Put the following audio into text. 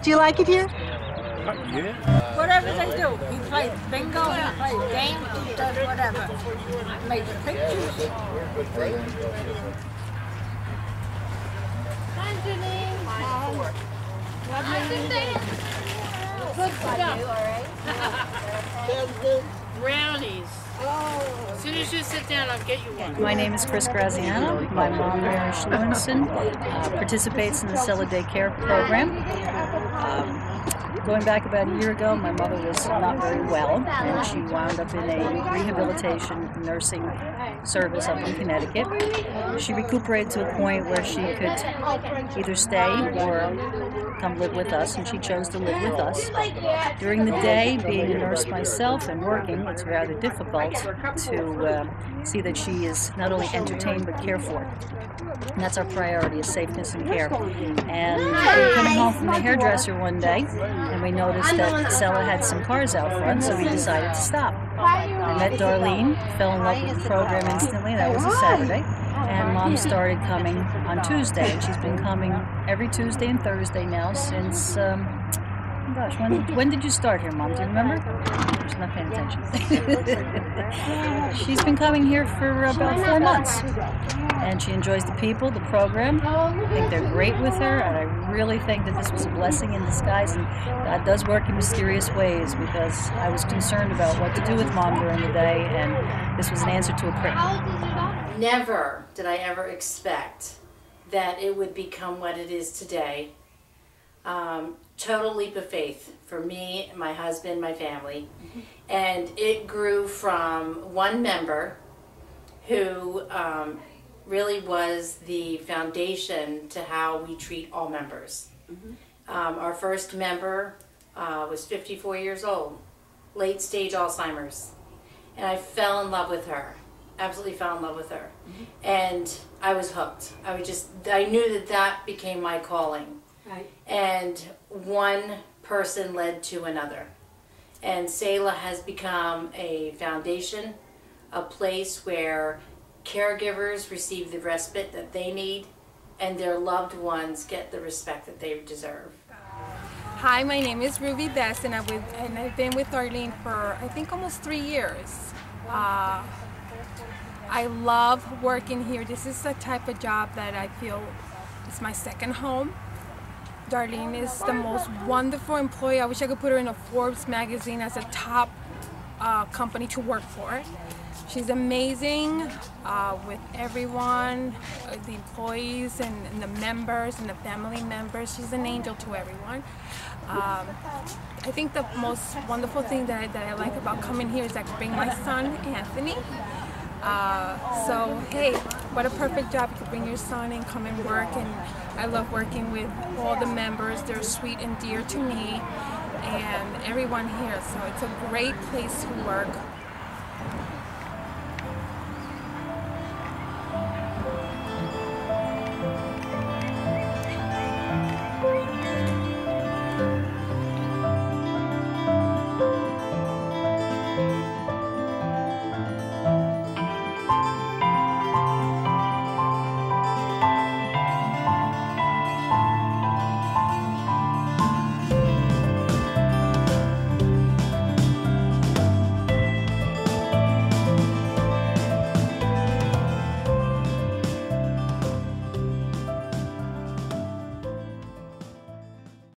Do you like it here? Yeah. Whatever they do, he plays bingo, he plays games, he does whatever. Makes pictures. Hi, Janine. Good stuff. Brownies. As soon as you sit down, I'll get you one. My name is Chris Graziano. My mom, Mary Schluenson, participates in the Cella Day Care program. Going back about a year ago, my mother was not very well, and she wound up in a rehabilitation nursing service up in Connecticut. She recuperated to a point where she could either stay or come live with us, and she chose to live with us. During the day, being a nurse myself and working, it's rather difficult to see that she is not only entertained but cared for. And that's our priority, is safeness and care. And we were coming home from the hairdresser one day, and we noticed that Cella had some cars out front, so we decided to stop. I met Darlene, fell in love with the program instantly. That was a Saturday. And Mom started coming on Tuesday, and she's been coming every Tuesday and Thursday now since, gosh, when did you start here, Mom? Do you remember? She's not paying attention. She's been coming here for about 4 months, and she enjoys the people, the program. I think they're great with her, and I really think that this was a blessing in disguise, and God does work in mysterious ways, because I was concerned about what to do with Mom during the day, and this was an answer to a prayer. Never did I ever expect that it would become what it is today. Total leap of faith for me, my husband, my family. And it grew from one member who really was the foundation to how we treat all members. Our first member was 54 years old, late stage Alzheimer's. And I fell in love with her. Absolutely fell in love with her. And I was hooked. I knew that that became my calling. Right. And one person led to another. And Cella has become a foundation, a place where caregivers receive the respite that they need, and their loved ones get the respect that they deserve. Hi, my name is Ruby Best, and I've been with Darlene for, I think, almost 3 years. I love working here. This is the type of job that I feel is my second home. Darlene is the most wonderful employee. I wish I could put her in a Forbes magazine as a top company to work for. She's amazing with everyone, the employees and the members and the family members. She's an angel to everyone. I think the most wonderful thing that I like about coming here is I can bring my son, Anthony. So, hey, what a perfect job. You could bring your son and come and work, and I love working with all the members. They're sweet and dear to me and everyone here, so it's a great place to work.